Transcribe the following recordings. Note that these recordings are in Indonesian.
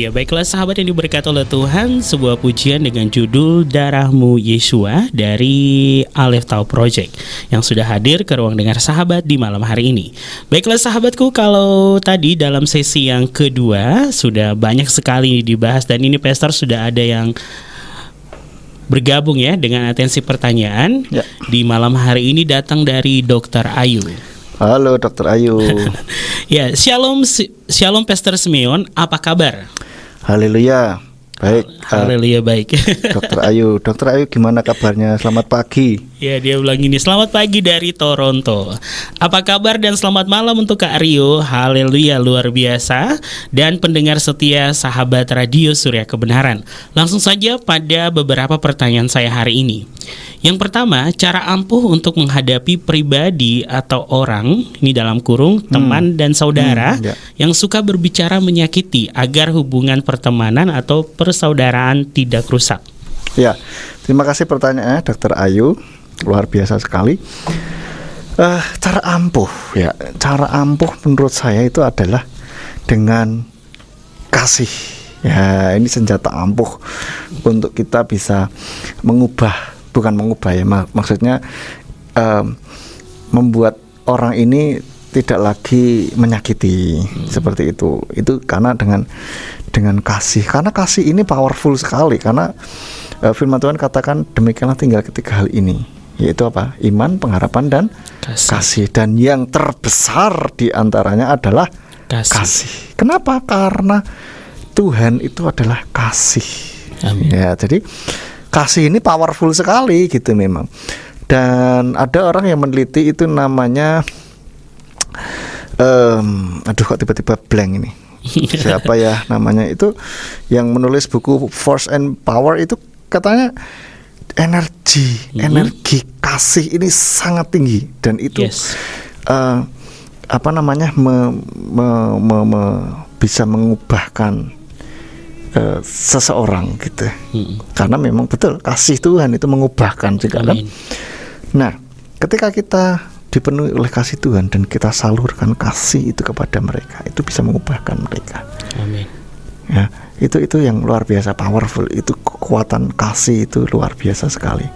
Ya baiklah sahabat yang diberkati oleh Tuhan, sebuah pujian dengan judul Darahmu Yeshua dari Aleph Tau Project yang sudah hadir ke ruang dengar sahabat di malam hari ini. Baiklah sahabatku, kalau tadi dalam sesi yang kedua sudah banyak sekali dibahas dan ini Pastor sudah ada yang bergabung ya dengan atensi pertanyaan ya. Di malam hari ini datang dari Dr. Ayu. Halo Dr. Ayu. Ya, Shalom Pastor Simeon, apa kabar? Haleluya. Baik. Haleluya baik. Dr. Ayu gimana kabarnya? Selamat pagi. Ya, dia bilang gini, selamat pagi dari Toronto. Apa kabar dan selamat malam untuk Kak Rio. Haleluya, luar biasa. Dan pendengar setia sahabat Radio Surya Kebenaran. Langsung saja pada beberapa pertanyaan saya hari ini. Yang pertama, cara ampuh untuk menghadapi pribadi atau orang, ini dalam kurung, teman dan saudara yang suka berbicara menyakiti agar hubungan pertemanan atau persaudaraan tidak rusak. Ya, terima kasih pertanyaannya Dr. Ayu, luar biasa sekali. Cara ampuh menurut saya itu adalah dengan kasih. Ya, ini senjata ampuh untuk kita bisa maksudnya membuat orang ini tidak lagi menyakiti seperti itu. Itu karena dengan kasih. Karena kasih ini powerful sekali. Karena firman Tuhan katakan demikianlah tinggal ketiga hal ini, yaitu apa? Iman, pengharapan dan kasih. Dan yang terbesar di antaranya adalah kasih. Kenapa? Karena Tuhan itu adalah kasih. Amin. Ya, jadi kasih ini powerful sekali gitu memang. Dan ada orang yang meneliti itu namanya kok tiba-tiba blank ini. Siapa ya namanya itu yang menulis buku Force and Power itu energi kasih ini sangat tinggi dan itu bisa mengubahkan seseorang gitu. Karena memang betul kasih Tuhan itu mengubahkan juga kan. Nah, ketika kita dipenuhi oleh kasih Tuhan dan kita salurkan kasih itu kepada mereka, itu bisa mengubahkan mereka. Amin. Ya, itu yang luar biasa powerful. Itu kekuatan kasih itu luar biasa sekali.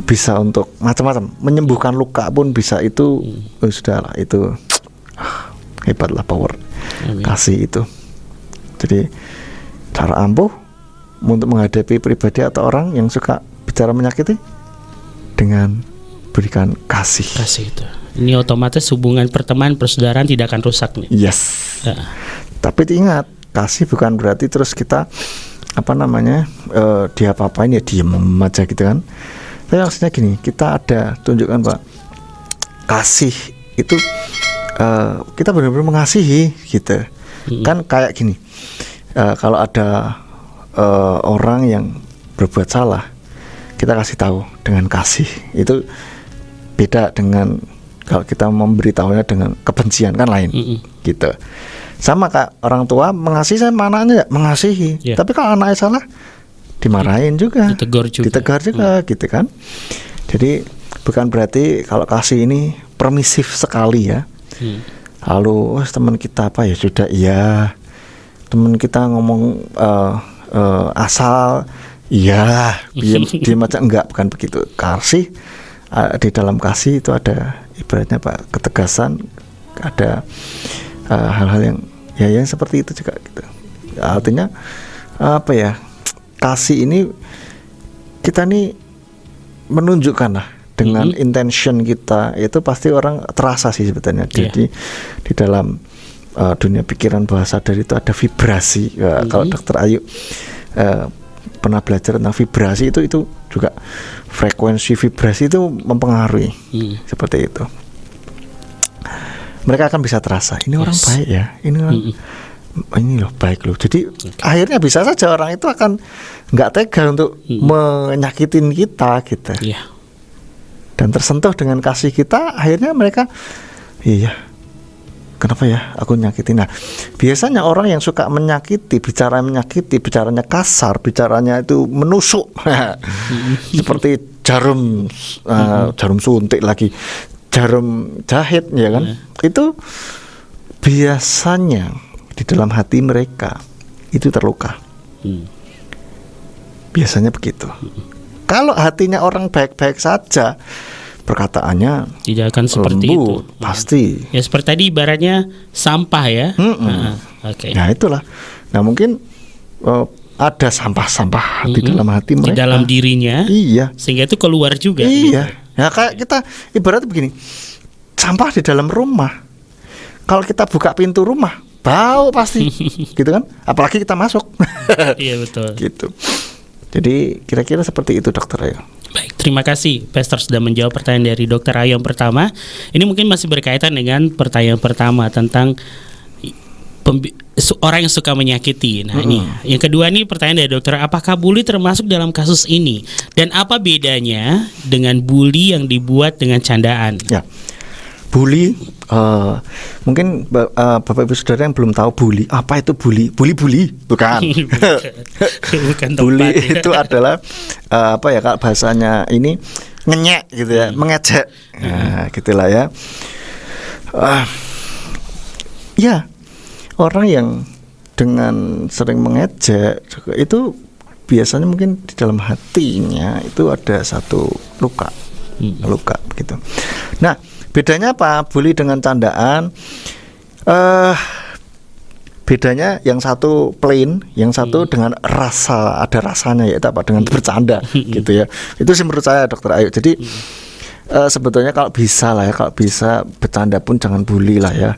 Bisa untuk macam-macam, menyembuhkan luka pun bisa itu. Sudahlah itu hebatlah power kasih itu. Jadi cara ampuh untuk menghadapi pribadi atau orang yang suka bicara menyakiti dengan berikan kasih. Kasih itu. Ini otomatis hubungan pertemanan persaudaraan tidak akan rusak nih. Yes. Tapi ingat, kasih bukan berarti terus kita dia apa-apain ya diem aja gitu kan. Tapi maksudnya gini, kita ada tunjukkan Pak, kasih itu kita benar-benar mengasihi gitu. Kan kayak gini. Kalau ada orang yang berbuat salah, kita kasih tahu dengan kasih. Itu beda dengan kalau kita memberitahunya dengan kebencian, kan lain. Gitu. Sama Kak, orang tua mengasihi sama anaknya mengasihi. Tapi kalau anaknya salah, dimarahin juga, ditegur juga gitu kan. Jadi bukan berarti kalau kasih ini permisif sekali ya. Lalu teman kita apa ya sudah iya, teman kita ngomong asal iya, diam aja, enggak, bukan begitu. Kasih di dalam kasih itu ada ibaratnya Pak ketegasan, ada hal-hal yang yang seperti itu juga gitu. Artinya apa ya, kasih ini kita nih menunjukkan lah dengan intention kita, itu pasti orang terasa sih sebetulnya. Jadi di dalam dunia pikiran bawah sadar itu ada vibrasi. Kalau Dr. Ayu pernah belajar tentang vibrasi, itu juga frekuensi vibrasi itu mempengaruhi seperti itu. Mereka akan bisa terasa ini orang baik ya, ini orang ini loh baik loh. Jadi akhirnya bisa saja orang itu akan nggak tega untuk menyakitin kita gitu. Dan tersentuh dengan kasih kita, akhirnya mereka iya, kenapa ya aku nyakitin. Nah, biasanya orang yang suka menyakiti, bicaranya kasar, bicaranya itu menusuk seperti jarum suntik lagi, jarum jahit ya kan. Itu biasanya di dalam hati mereka itu terluka. Biasanya begitu. Kalau hatinya orang baik-baik saja, perkataannya tidak akan seperti lembut, itu. pasti. Ya seperti tadi ibaratnya sampah ya. Oke. Nah itulah. Nah mungkin ada sampah-sampah di dalam hati mereka, di dalam dirinya. Iya. Sehingga itu keluar juga. Iya. Gitu. Ya kayak kita ibaratnya begini, sampah di dalam rumah. Kalau kita buka pintu rumah, bau pasti, gitu kan? Apalagi kita masuk. Iya betul. Gitu. Jadi kira-kira seperti itu, Dokter Ayu. Baik, terima kasih Pastor sudah menjawab pertanyaan dari Dokter Ayu yang pertama. Ini mungkin masih berkaitan dengan pertanyaan pertama tentang orang yang suka menyakiti. Nah ini yang kedua nih pertanyaan dari dokter, apakah bully termasuk dalam kasus ini dan apa bedanya dengan bully yang dibuat dengan candaan? Ya, bully mungkin Bapak Ibu Saudara yang belum tahu bully, apa itu bully? Bully bukan. Bukan tempat, bully ya. itu adalah apa ya, kalau bahasanya ini ngenyek gitu ya, mengejek. Nah, gitulah ya. Ya, orang yang dengan sering mengejek itu biasanya mungkin di dalam hatinya itu ada satu luka gitu. Nah, bedanya apa bully dengan candaan? Bedanya yang satu plain, yang satu dengan rasa, ada rasanya, yaitu apa, dengan bercanda gitu ya. Itu sih menurut saya, Dokter Ayu. Jadi sebetulnya kalau bisa lah ya, kalau bisa bercanda pun jangan bully lah ya.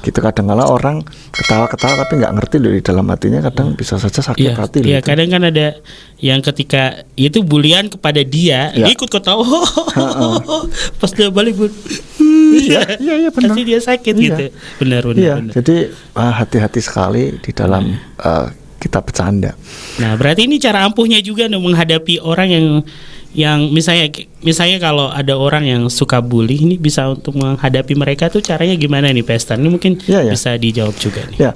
Gitu, kadang-kala orang ketawa-ketawa tapi nggak ngerti loh di dalam hatinya, kadang bisa saja sakit hati. Iya, kadang kan ada yang ketika itu bulian kepada dia, dia ikut ketawa, pas dia balik iya benar. Pasti dia sakit gitu. Benar. Jadi hati-hati sekali di dalam kita bercanda. Nah, berarti ini cara ampuhnya juga menghadapi orang yang misalnya kalau ada orang yang suka bully, ini bisa untuk menghadapi mereka tuh caranya gimana nih, Pastor? Ini mungkin bisa dijawab juga nih. Ya,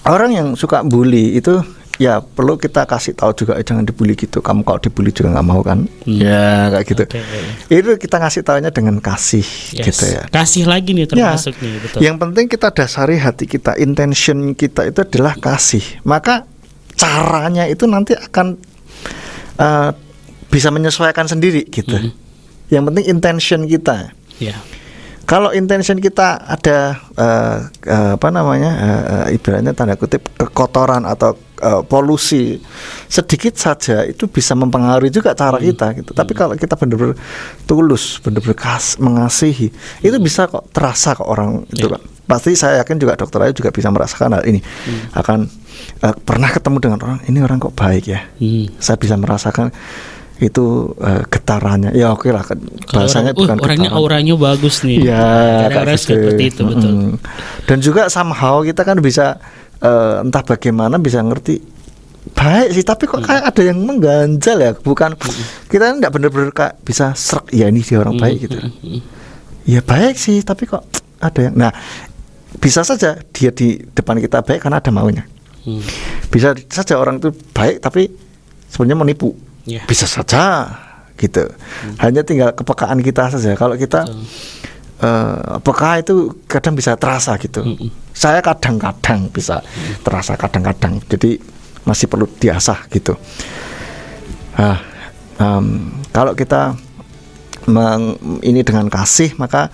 orang yang suka bully itu ya perlu kita kasih tahu juga, jangan dibully gitu. Kamu kalau dibully juga nggak mau kan? Ya kayak gitu. Itu kita ngasih taunya dengan kasih, gitu ya. Kasih lagi nih termasuk nih, betul. Yang penting kita dasari hati kita, intention kita itu adalah kasih. Maka caranya itu nanti akan bisa menyesuaikan sendiri gitu. Yang penting intention kita. Kalau intention kita ada ibaratnya tanda kutip kekotoran atau polusi sedikit saja, itu bisa mempengaruhi juga cara kita gitu. Tapi kalau kita benar-benar tulus, benar-benar mengasihi, itu bisa kok terasa ke orang itu kan. Pasti saya yakin juga Dokter Ayu juga bisa merasakan hal ini. Akan pernah ketemu dengan orang, ini orang kok baik ya. Saya bisa merasakan itu getarannya. Ya oke lah, bahasanya bukan orangnya getaran. Auranya bagus nih. Ya, kadang-kadang seperti itu, betul. Dan juga somehow kita kan bisa entah bagaimana bisa ngerti baik sih, tapi kok kayak ada yang mengganjal ya. Bukan kita tidak benar-benar kayak bisa serak, ya ini dia orang baik gitu. Ya baik sih, tapi kok ada yang, nah bisa saja dia di depan kita baik karena ada maunya. Bisa saja orang itu baik tapi sebenarnya menipu. Bisa saja gitu. Hanya tinggal kepekaan kita saja. Kalau kita peka itu kadang bisa terasa gitu. Saya kadang-kadang bisa terasa, kadang-kadang. Jadi masih perlu diasah gitu. Kalau kita ini dengan kasih, maka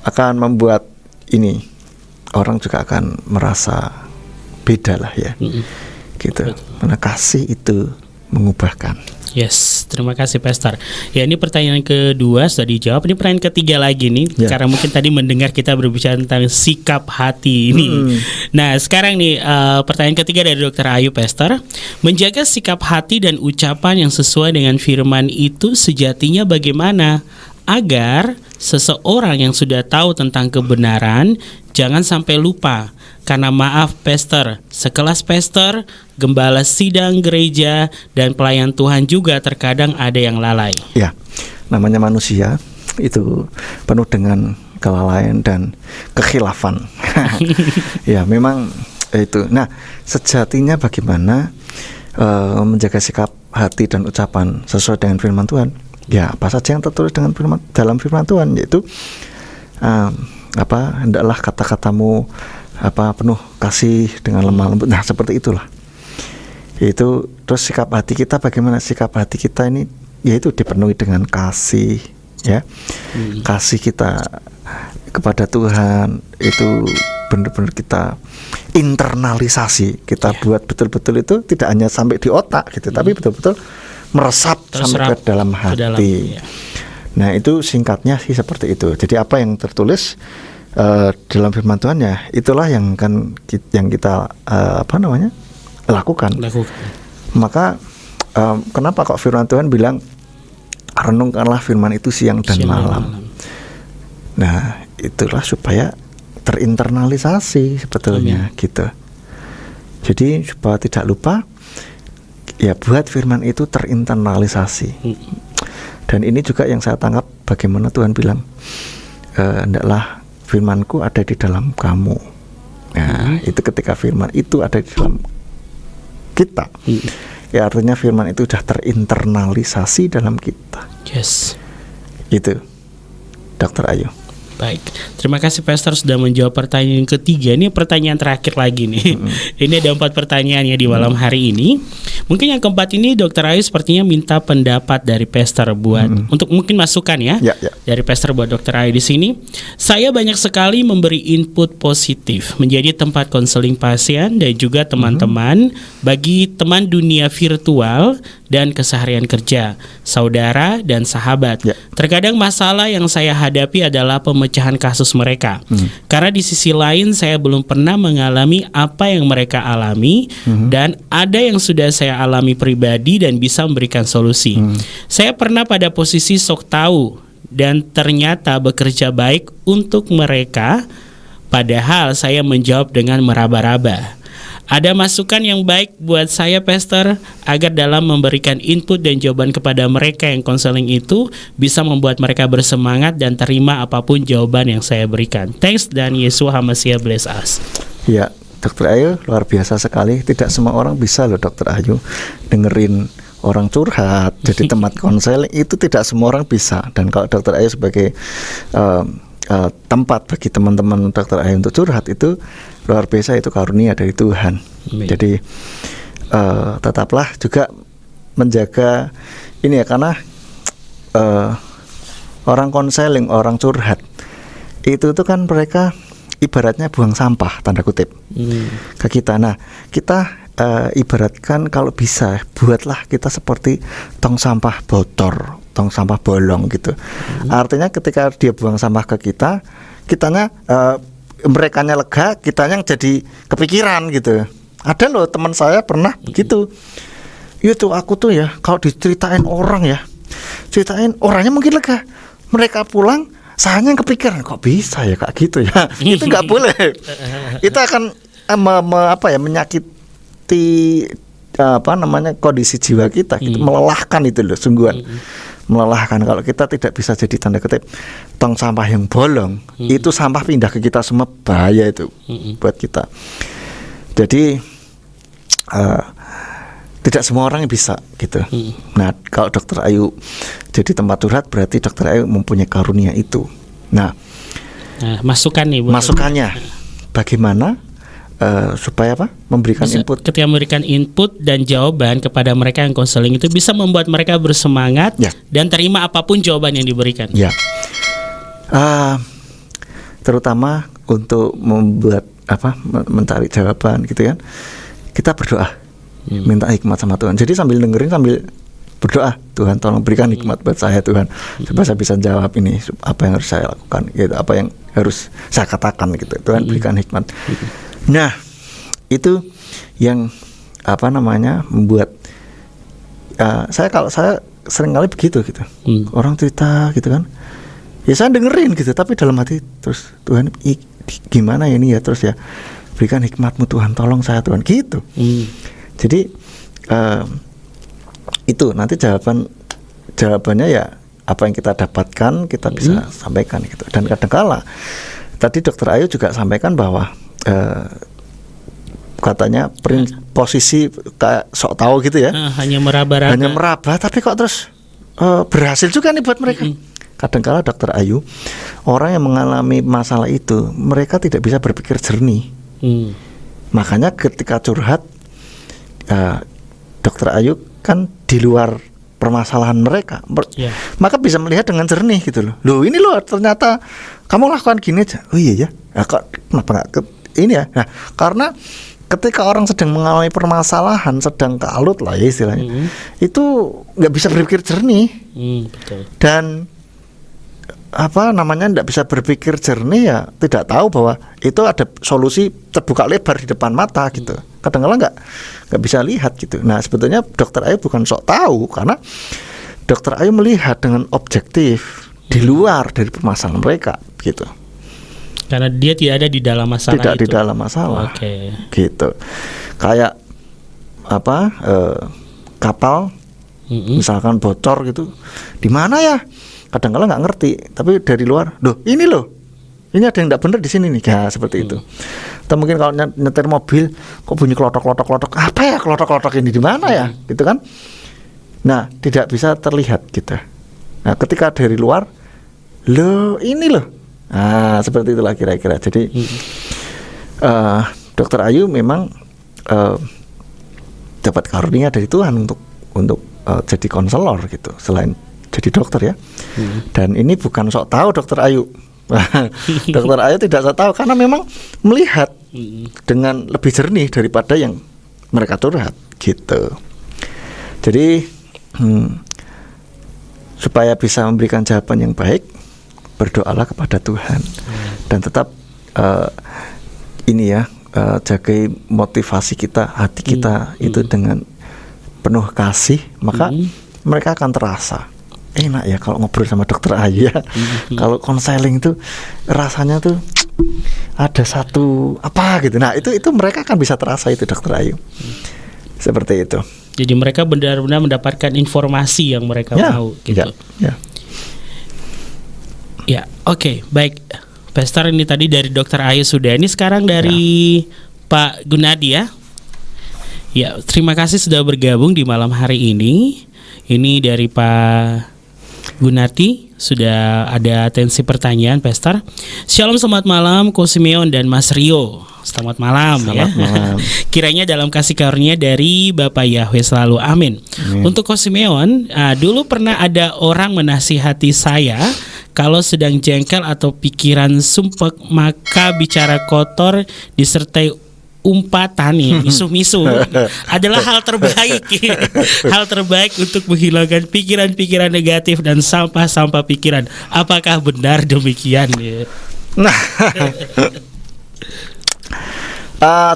akan membuat ini orang juga akan merasa beda lah ya. Gitu. Karena kasih itu mengubahkan. Yes, terima kasih Pastor. Ya, ini pertanyaan kedua sudah dijawab. Ini pertanyaan ketiga lagi nih, karena mungkin tadi mendengar kita berbicara tentang sikap hati ini. Nah, sekarang nih pertanyaan ketiga dari Dokter Ayu, Pastor. Menjaga sikap hati dan ucapan yang sesuai dengan firman itu sejatinya bagaimana agar seseorang yang sudah tahu tentang kebenaran jangan sampai lupa. Karena maaf Pastor, sekelas pastor, gembala sidang gereja, dan pelayan Tuhan juga terkadang ada yang lalai. Ya, namanya manusia itu penuh dengan kelalaian dan kekhilafan. Ya, memang itu. Nah, sejatinya bagaimana menjaga sikap hati dan ucapan sesuai dengan firman Tuhan? Ya, apa saja yang tertulis dalam firman Tuhan, yaitu hendaklah kata-katamu penuh kasih dengan lemah lembut. Nah, seperti itulah. Itu terus sikap hati kita bagaimana? Sikap hati kita ini yaitu dipenuhi dengan kasih, ya. Kasih kita kepada Tuhan itu benar-benar kita internalisasi, kita buat betul-betul itu tidak hanya sampai di otak gitu, tapi betul-betul meresap sampai ke dalam hati. Nah, itu singkatnya sih seperti itu. Jadi apa yang tertulis dalam firman Tuhan ya itulah yang kita lakukan. Maka kenapa kok firman Tuhan bilang renungkanlah firman itu siang dan malam. Nah, itulah supaya terinternalisasi sebetulnya gitu. Jadi supaya tidak lupa ya buat firman itu terinternalisasi. Dan ini juga yang saya tangkap bagaimana Tuhan bilang hendaklah firmanku ada di dalam kamu. Nah, itu ketika firman itu ada di dalam kita. Ya artinya firman itu sudah terinternalisasi dalam kita. Yes. Itu Dr. Ayu. Baik, terima kasih Pastor sudah menjawab pertanyaan yang ketiga. Ini pertanyaan terakhir lagi nih. Ini ada 4 pertanyaannya di malam hari ini. Mungkin yang keempat ini Dr. Ayu sepertinya minta pendapat dari Pastor buat untuk mungkin masukan ya. Dari Pastor buat Dr. Ayu di sini. Saya banyak sekali memberi input positif menjadi tempat konseling pasien dan juga teman-teman bagi teman dunia virtual dan keseharian kerja, saudara dan sahabat. Terkadang masalah yang saya hadapi adalah pemecahan kasus mereka. Karena di sisi lain saya belum pernah mengalami apa yang mereka alami dan ada yang sudah saya alami pribadi dan bisa memberikan solusi. Saya pernah pada posisi sok tahu dan ternyata bekerja baik untuk mereka, padahal saya menjawab dengan meraba-raba. Ada masukan yang baik buat saya Pastor agar dalam memberikan input dan jawaban kepada mereka yang konseling itu bisa membuat mereka bersemangat dan terima apapun jawaban yang saya berikan. Thanks dan Yesus HaMasiah bless us. Ya, Dr. Ayu luar biasa sekali. Tidak semua orang bisa loh Dr. Ayu dengerin orang curhat jadi tempat konseling, itu tidak semua orang bisa. Dan kalau Dr. Ayu sebagai tempat bagi teman-teman Dr. Ayu untuk curhat itu luar biasa, itu karunia dari Tuhan. Jadi tetaplah juga menjaga ini ya, karena orang konseling, orang curhat itu tuh kan mereka ibaratnya buang sampah tanda kutip ke kita. Nah, kita ibaratkan kalau bisa buatlah kita seperti tong sampah bocor, tong sampah bolong gitu. Artinya ketika dia buang sampah ke kita, kitanya merekanya lega, kitanya yang jadi kepikiran gitu. Ada loh teman saya pernah begitu. Itu aku tuh ya kalau diceritain orang ya, ceritain orangnya mungkin lega, mereka pulang sayanya yang kepikiran, kok bisa ya kak gitu ya. Itu nggak boleh. Itu akan menyakiti kondisi jiwa kita, gitu. Melelahkan itu loh sungguhan. Melelahkan kalau kita tidak bisa jadi tanda kutip tong sampah yang bolong. Itu sampah pindah ke kita semua, bahaya itu buat kita. Jadi tidak semua orang yang bisa gitu. Nah, kalau Dr. Ayu jadi tempat curhat berarti Dr. Ayu mempunyai karunia itu. Nah masukannya bagaimana supaya memberikan bisa, input. Ketika memberikan input dan jawaban kepada mereka yang konseling itu bisa membuat mereka bersemangat dan terima apapun jawaban yang diberikan. Ya, terutama untuk membuat mencari jawaban gitu kan. Kita berdoa, minta hikmat sama Tuhan. Jadi sambil dengerin sambil berdoa, Tuhan tolong berikan hikmat buat saya Tuhan, supaya saya bisa jawab ini apa yang harus saya lakukan, gitu, apa yang harus saya katakan gitu. Tuhan berikan hikmat. Nah, itu yang membuat saya sering kali begitu gitu. Orang cerita gitu kan, ya saya dengerin gitu, tapi dalam hati terus Tuhan gimana ini ya, terus ya berikan hikmatmu Tuhan, tolong saya Tuhan gitu. Jadi itu nanti jawabannya ya apa yang kita dapatkan kita bisa sampaikan gitu. Dan kadang-kala tadi Dr. Ayu juga sampaikan bahwa katanya posisi kayak sok tahu gitu ya, hanya meraba, tapi kok terus berhasil juga nih buat mereka. Kadang-kala Dr. Ayu, orang yang mengalami masalah itu mereka tidak bisa berpikir jernih. Makanya ketika curhat, Dokter Ayu kan di luar permasalahan mereka, maka bisa melihat dengan jernih gitu loh. Loh ini loh ternyata kamu lakukan gini aja. Oh iya ya. Nah, kok kenapa nggak ini ya? Nah, karena ketika orang sedang mengalami permasalahan, sedang kalut lah ya istilahnya, itu nggak bisa berpikir jernih. Betul. Dan nggak bisa berpikir jernih ya, tidak tahu bahwa itu ada solusi terbuka lebar di depan mata gitu. Kadang-kadang nggak bisa lihat gitu. Nah sebetulnya Dokter Ayu bukan sok tahu, karena Dokter Ayu melihat dengan objektif di luar dari permasalahan mereka gitu. Karena dia tidak ada di dalam masalah. Tidak di dalam masalah. Gitu. Kayak kapal misalkan bocor gitu, di mana ya? Kadang-kadang nggak ngerti, tapi dari luar, ini ada yang nggak benar di sini nih, ya seperti itu. Atau mungkin kalau nyetir mobil, kok bunyi klotok, apa ya klotok ini di mana ya, gitu kan? Nah, tidak bisa terlihat gitu. Nah, ketika dari luar, nah seperti itulah kira-kira. Jadi Dokter Ayu memang dapat karunia dari Tuhan untuk jadi konselor gitu, selain jadi dokter ya. Dan ini bukan sok tahu Dokter Ayu. Dokter Ayu tidak sok tahu karena memang melihat dengan lebih jernih daripada yang mereka curhat gitu. Jadi supaya bisa memberikan jawaban yang baik, berdoalah kepada Tuhan dan tetap jaga motivasi kita, hati kita itu dengan penuh kasih, maka mereka akan terasa enak ya kalau ngobrol sama Dokter Ayu ya. Kalau konseling itu rasanya tuh ada satu gitu. Nah itu mereka akan bisa terasa itu Dokter Ayu. Seperti itu. Jadi mereka benar-benar mendapatkan informasi yang mereka mau gitu. Ya, oke, baik. Pastor, ini tadi dari Dokter Ayu sudah. Ini sekarang dari Pak Gunadi ya. Ya, terima kasih sudah bergabung di malam hari ini. Ini dari Pak Gunati, sudah ada atensi pertanyaan, Pastor. Shalom, selamat malam Ko Simeon dan Mas Rio. Selamat malam. Malam. Kiranya dalam kasih karunia dari Bapak Yahweh selalu, amin. Untuk Ko Simeon, dulu pernah ada orang menasihati saya, kalau sedang jengkel atau pikiran sumpek, maka bicara kotor disertai umpatan nih, misu-misu adalah hal terbaik. Hal terbaik untuk menghilangkan pikiran-pikiran negatif dan sampah-sampah pikiran. Apakah benar demikian? Nah,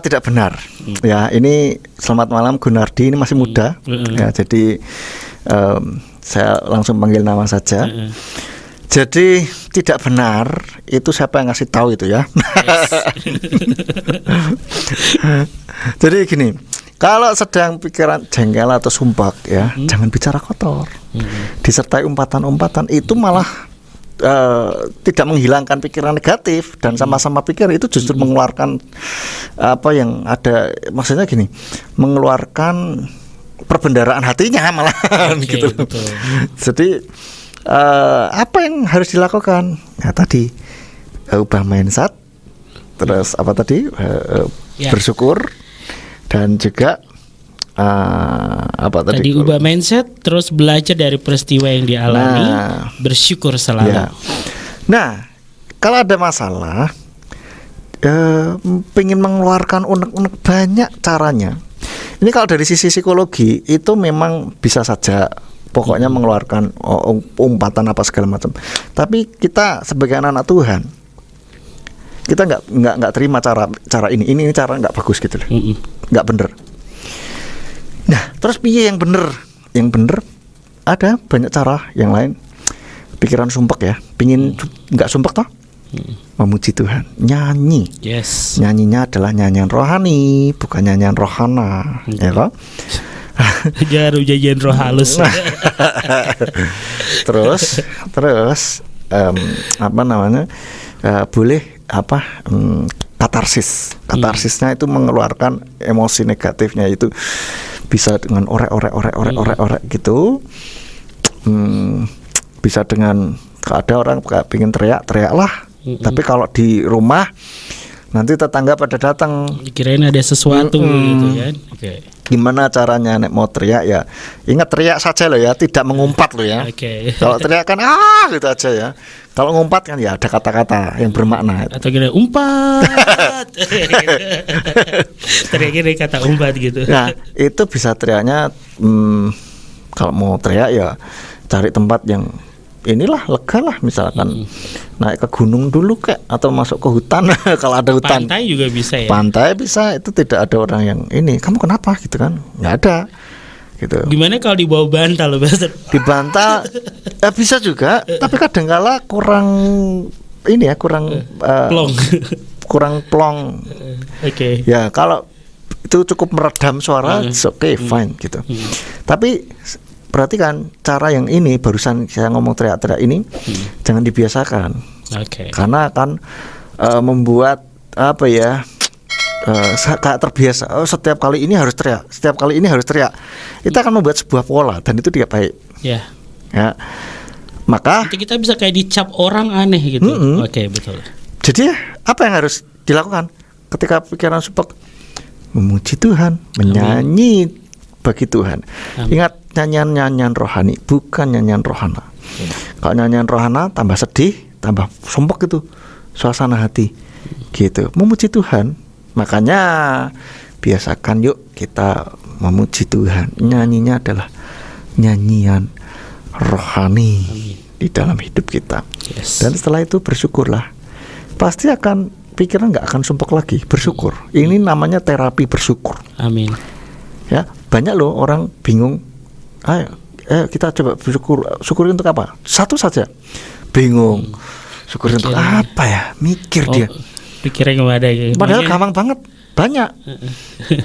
tidak benar. Ya, ini selamat malam Gunardi, ini masih muda. Ya, jadi saya langsung panggil nama saja. Jadi tidak benar, itu siapa yang ngasih tahu itu ya. Jadi gini, kalau sedang pikiran jengkel atau sumpah ya, jangan bicara kotor. Disertai umpatan-umpatan itu malah tidak menghilangkan pikiran negatif, dan sama-sama pikir itu justru mengeluarkan yang ada, maksudnya gini, mengeluarkan perbendaharaan hatinya malah gitu. Betul. Jadi apa yang harus dilakukan? Ya tadi ubah mindset, terus bersyukur, dan juga tadi ubah mindset, terus belajar dari peristiwa yang dialami, bersyukur selalu. Ya. Nah, kalau ada masalah, pengen mengeluarkan unek-unek, banyak caranya. Ini kalau dari sisi psikologi itu memang bisa saja. Pokoknya mengeluarkan umpatan apa segala macam. Tapi kita sebagai anak Tuhan, kita nggak terima cara ini cara nggak bagus gitu loh, nggak bener. Nah, terus piye yang bener? Yang bener ada banyak cara yang lain. Pikiran sumpek ya, pingin nggak sumpek toh? Memuji Tuhan, nyanyi. Yes. Nyanyinya adalah nyanyian rohani, bukan nyanyian rohana, ya toh? Jangan ujian roh halus. terus boleh katarsisnya itu mengeluarkan emosi negatifnya, itu bisa dengan orek gitu. Bisa dengan, kalau ada orang pengen teriak lah. Tapi kalau di rumah nanti tetangga pada datang. Kirain ada sesuatu gitu kan. Oke. Gimana caranya nek mau teriak ya? Ingat teriak saja loh ya, tidak mengumpat loh ya. Oke. Kalau teriak kan gitu aja ya. Kalau ngumpat kan ya ada kata-kata yang bermakna. Atau gini umpat. Teriak gini kata umpat gitu. Nah, itu bisa teriaknya kalau mau teriak ya cari tempat yang inilah lega lah, misalkan naik ke gunung dulu kek, atau masuk ke hutan kalau ada hutan. Pantai juga bisa ya. Pantai bisa, itu tidak ada orang yang ini kamu kenapa gitu kan, nggak ada gitu. Gimana kalau dibawa bantal loh, Pastor? Di bantal bisa juga, tapi kadangkala kurang ini ya, kurang Plong. kurang plong. Oke. Ya kalau itu cukup meredam suara, oke fine gitu. Tapi perhatikan cara yang ini, barusan saya ngomong teriak-teriak ini, jangan dibiasakan. Oke. Karena akan membuat apa ya, kayak terbiasa. Oh, setiap kali ini harus teriak, setiap kali ini harus teriak. Itu akan membuat sebuah pola dan itu tidak baik. Ya. Ya. Maka Nanti kita bisa kayak dicap orang aneh gitu. Oke, betul. jadi apa yang harus dilakukan ketika pikiran sumpek? Memuji Tuhan, menyanyi bagi Tuhan. Ingat, nyanyian-nyanyian rohani, bukan nyanyian rohana. Kalau nyanyian rohana tambah sedih, tambah sumpek itu suasana hati. Gitu. Memuji Tuhan. Makanya biasakan yuk kita memuji Tuhan. Nyanyinya adalah nyanyian rohani di dalam hidup kita. Yes. Dan setelah itu bersyukurlah. Pasti akan pikiran nggak akan sumpek lagi. Bersyukur. Ini namanya terapi bersyukur. Amin. Ya, banyak loh orang bingung. Ayo kita coba bersyukur. Syukur untuk apa? Satu saja. Bingung. Syukur untuk apa ya? Mikir dia. Pikirannya kemana gitu. Padahal gampang banget. Banyak.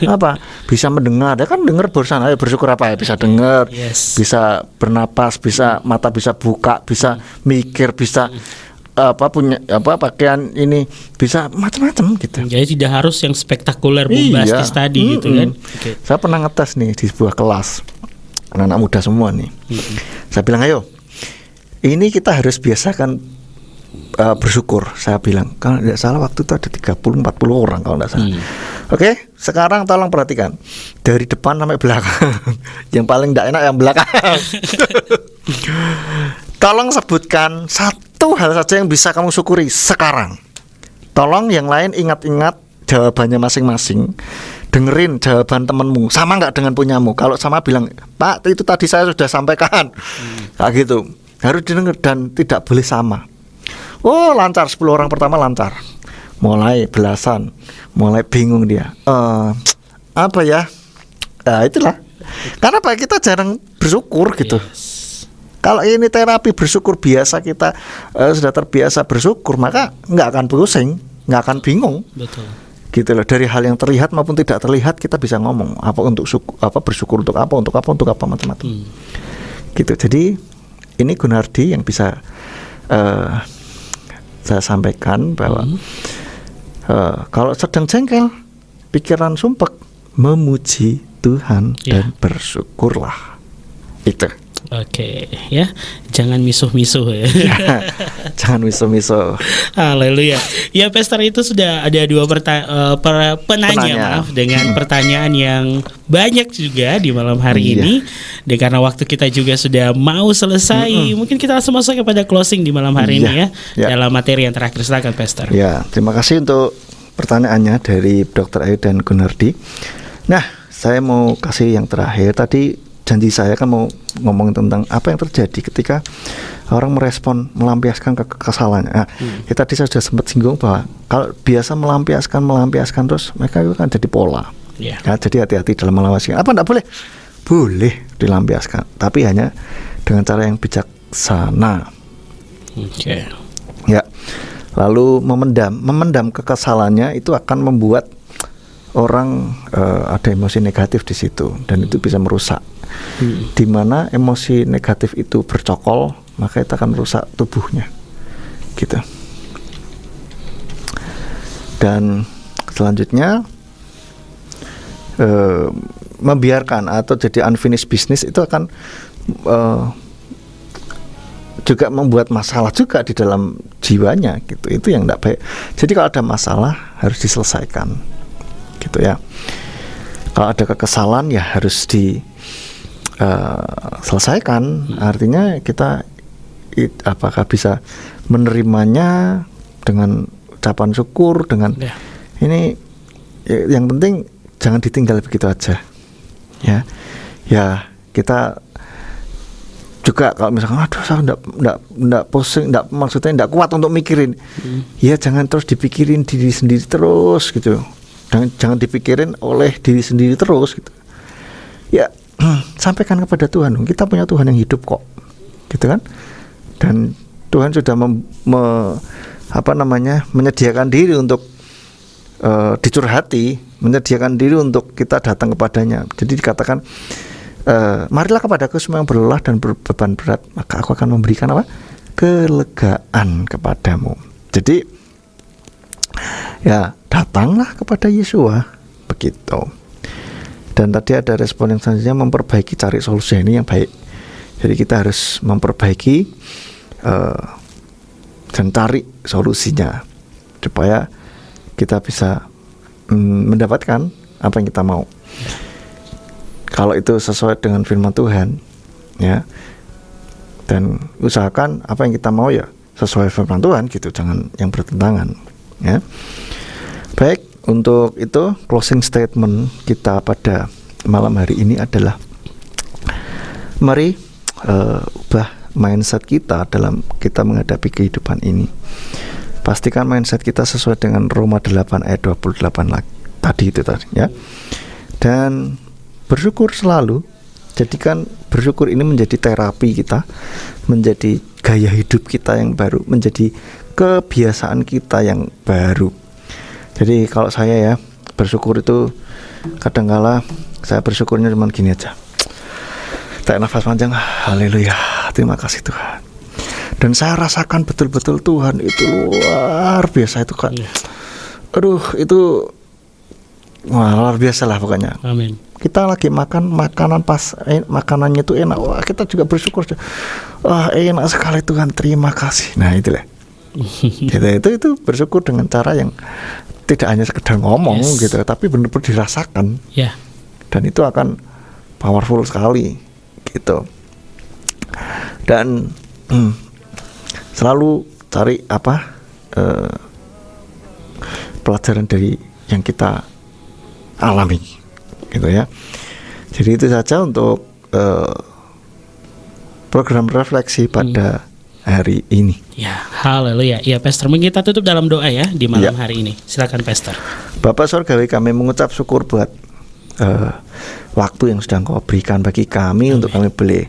Apa? Bisa mendengar. Ya kan dengar barusan. Ayo bersyukur apa ya? Bisa dengar. Yes. Bisa bernapas, bisa mata bisa buka, bisa mikir, bisa punya pakaian ini, bisa macam-macam gitu. Jadi tidak harus yang spektakuler bombastis tadi gitu kan. Okay. Saya pernah ngetes nih di sebuah kelas anak-anak muda semua nih. Saya bilang ayo, ini kita harus biasakan bersyukur. Saya bilang kalau tidak salah waktu itu ada 30-40 orang kalau tidak salah. Oke, sekarang tolong perhatikan dari depan sampai belakang. Yang paling tidak enak yang belakang. Tolong sebutkan satu hal saja yang bisa kamu syukuri sekarang. Tolong yang lain ingat-ingat jawabannya masing-masing. Dengerin jawaban temenmu, sama nggak dengan punyamu. Kalau sama bilang, Pak itu tadi saya sudah sampaikan. Kayak gitu. Harus didengar dan tidak boleh sama. Oh lancar, 10 orang pertama lancar. Mulai belasan, mulai bingung dia. Apa ya? Nah itulah. Karena Pak kita jarang bersyukur gitu. Kalau ini terapi bersyukur biasa, kita sudah terbiasa bersyukur, maka nggak akan pusing, nggak akan bingung. Betul. Gitu loh. Dari hal yang terlihat maupun tidak terlihat kita bisa ngomong apa untuk bersyukur untuk apa macam-macam. Gitu. Jadi ini Gunardi yang bisa saya sampaikan bahwa kalau sedang jengkel, pikiran sumpek, memuji Tuhan dan bersyukurlah. Itu. Oke, ya, jangan misuh-misuh ya. Jangan misuh-misuh. Haleluya. Ya, Pastor, itu sudah ada dua penanya. Maaf, dengan pertanyaan yang banyak juga di malam hari ini. Dan karena waktu kita juga sudah mau selesai, mungkin kita langsung masuk kepada closing di malam hari ini ya. Dalam materi yang terakhir, silakan Pastor. Ya, terima kasih untuk pertanyaannya dari Dr. Ayu dan Gunardi. Nah, saya mau kasih yang terakhir. Tadi janji saya kan mau ngomong tentang apa yang terjadi ketika orang merespon melampiaskan kekesalannya. Nah, tadi saya sudah sempat singgung bahwa kalau biasa melampiaskan terus mereka itu kan jadi pola. Yeah. Ya, jadi hati-hati dalam melampiaskan. Apa enggak boleh? Boleh dilampiaskan, tapi hanya dengan cara yang bijaksana. Oke. Ya. Lalu memendam kekesalannya itu akan membuat orang ada emosi negatif di situ dan itu bisa merusak. Di mana emosi negatif itu bercokol, maka itu akan merusak tubuhnya, gitu. Dan selanjutnya membiarkan atau jadi unfinished business itu akan juga membuat masalah juga di dalam jiwanya gitu. Itu yang tidak baik. Jadi kalau ada masalah harus diselesaikan gitu ya. Kalau ada kekesalan ya harus diselesaikan. Artinya kita apakah bisa menerimanya dengan ucapan syukur, dengan ini yang penting jangan ditinggal begitu aja ya. Ya kita juga kalau misalkan aduh saya enggak pusing, maksudnya enggak kuat untuk mikirin. Ya jangan terus dipikirin diri sendiri terus gitu. Jangan dipikirin oleh diri sendiri terus gitu. Ya sampaikan kepada Tuhan. Kita punya Tuhan yang hidup kok. Gitu kan? Dan Tuhan sudah menyediakan diri untuk dicurhati, menyediakan diri untuk kita datang kepadanya. Jadi dikatakan marilah kepadaku semua yang berlelah dan berbeban berat, maka aku akan memberikan apa? Kelegaan kepadamu. Jadi ya datanglah kepada Yesua begitu. Dan tadi ada respon yang selanjutnya, memperbaiki, cari solusi. Ini yang baik. Jadi kita harus memperbaiki dan cari solusinya supaya kita bisa mendapatkan apa yang kita mau. Kalau itu sesuai dengan firman Tuhan ya, dan usahakan apa yang kita mau ya sesuai firman Tuhan gitu, jangan yang bertentangan ya. Baik, untuk itu closing statement kita pada malam hari ini adalah mari ubah mindset kita dalam kita menghadapi kehidupan ini. Pastikan mindset kita sesuai dengan Roma 8 ayat 28 tadi ya. Dan bersyukur selalu. Jadikan bersyukur ini menjadi terapi kita, menjadi gaya hidup kita yang baru, menjadi kebiasaan kita yang baru. Jadi kalau saya ya bersyukur itu kadangkala saya bersyukurnya cuma gini aja. Tarik nafas panjang, haleluya, terima kasih Tuhan. Dan saya rasakan betul-betul Tuhan itu luar biasa itu kan. Aduh itu luar biasa lah pokoknya. Amin. Kita lagi makan makanan pas makanannya itu enak, wah kita juga bersyukur. Wah enak sekali Tuhan, terima kasih. Nah itulah. itu bersyukur dengan cara yang tidak hanya sekedar ngomong gitu, tapi benar-benar dirasakan. Dan itu akan powerful sekali gitu. Dan selalu cari pelajaran dari yang kita alami gitu ya. Jadi itu saja untuk program refleksi pada hari ini. Ya, haleluya. Ya, Pastor, mungkin kita tutup dalam doa ya di malam hari ini. Silakan, Pastor. Bapak Surgawi, kami mengucap syukur buat waktu yang sudah Engkau berikan bagi kami untuk kami boleh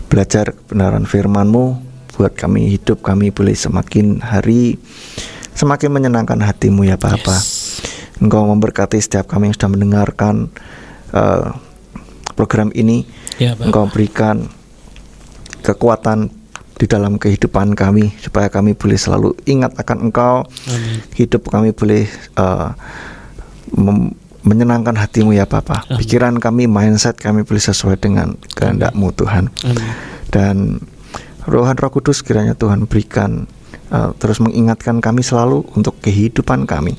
belajar kebenaran firman-Mu, buat kami hidup kami boleh semakin hari semakin menyenangkan hati-Mu ya Bapa. Engkau memberkati setiap kami yang sudah mendengarkan program ini. Engkau berikan kekuatan di dalam kehidupan kami supaya kami boleh selalu ingat akan Engkau. Amin. Hidup kami boleh menyenangkan hati-Mu ya Bapa. Pikiran kami, mindset kami boleh sesuai dengan kehendak-Mu Tuhan. Amin. Dan Roh Kudus kiranya Tuhan berikan terus mengingatkan kami selalu untuk kehidupan kami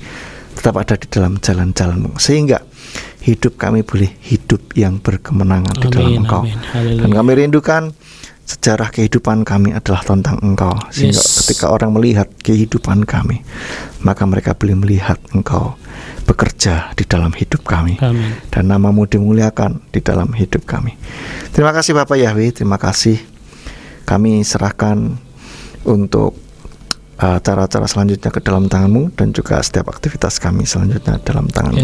tetap ada di dalam jalan-jalan-Mu, sehingga hidup kami boleh hidup yang berkemenangan di dalam Engkau. Dan kami rindukan sejarah kehidupan kami adalah tentang Engkau, sehingga ketika orang melihat kehidupan kami, maka mereka boleh melihat Engkau bekerja di dalam hidup kami. Amin. Dan nama-Mu dimuliakan di dalam hidup kami. Terima kasih Bapak Yahweh, terima kasih. Kami serahkan untuk cara-cara selanjutnya ke dalam tangan-Mu, dan juga setiap aktivitas kami selanjutnya dalam tangan-Mu.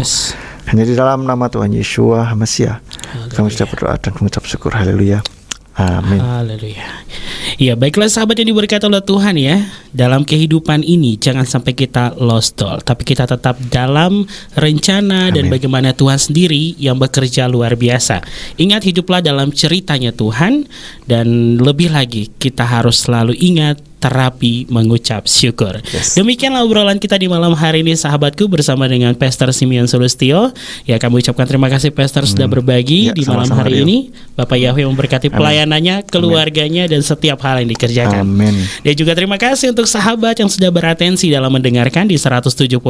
Hanya di dalam nama Tuhan Yeshua Mesias kami sudah berdoa dan mengucap syukur. Haleluya. Amin. Haleluya. Ya, baiklah sahabat yang diberkati oleh Tuhan ya. Dalam kehidupan ini jangan sampai kita lost doll, tapi kita tetap dalam rencana dan bagaimana Tuhan sendiri yang bekerja luar biasa. Ingat, hiduplah dalam ceritanya Tuhan, dan lebih lagi kita harus selalu ingat terapi mengucap syukur. Yes. Demikianlah obrolan kita di malam hari ini sahabatku bersama dengan Pastor Simeon Sulistyo. Ya, kami ucapkan terima kasih Pastor sudah berbagi Ya, di malam sama-sama, hari Rio. ini. Bapak Yahweh memberkati pelayanannya, keluarganya dan setiap hal yang dikerjakan. Amin. Dan juga terima kasih untuk sahabat yang sudah beratensi dalam mendengarkan di 107.8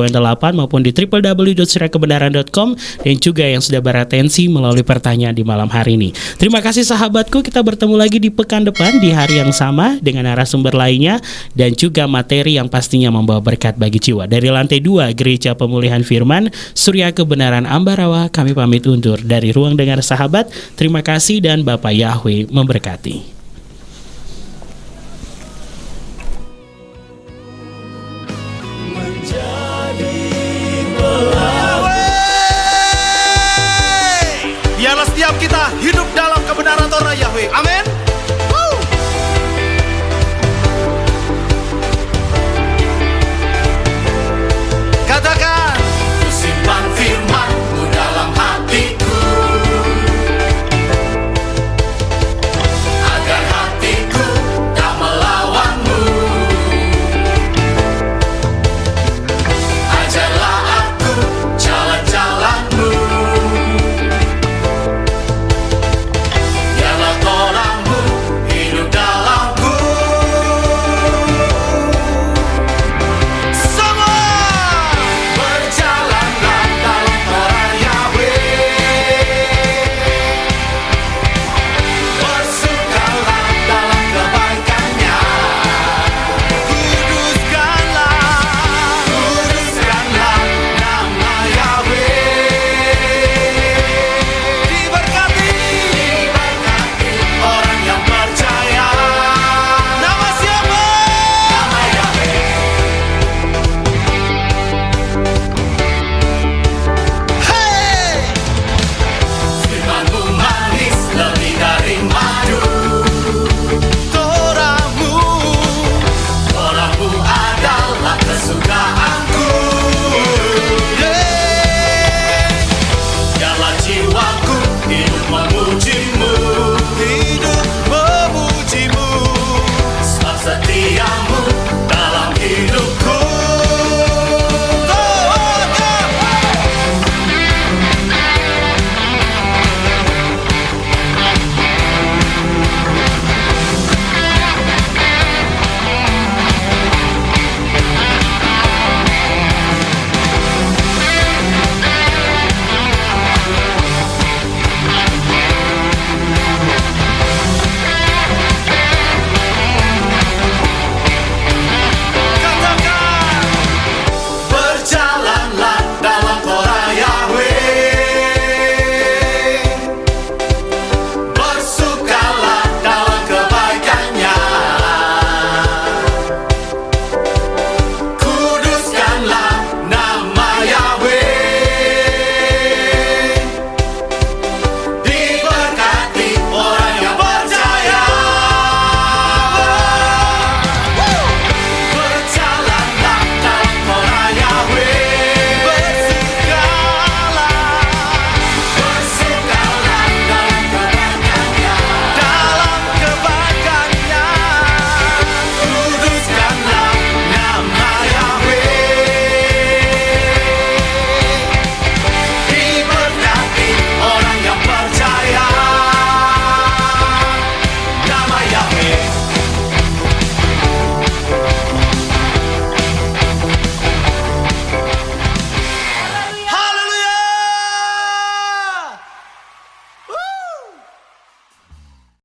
maupun di www.suriakebenaran.com dan juga yang sudah beratensi melalui pertanyaan di malam hari ini. Terima kasih sahabatku, kita bertemu lagi di pekan depan di hari yang sama dengan narasumber lainnya dan juga materi yang pastinya membawa berkat bagi jiwa. Dari lantai 2 Gereja Pemulihan Firman Surya Kebenaran Ambarawa, kami pamit undur dari ruang dengar sahabat. Terima kasih dan Bapak Yahweh memberkati.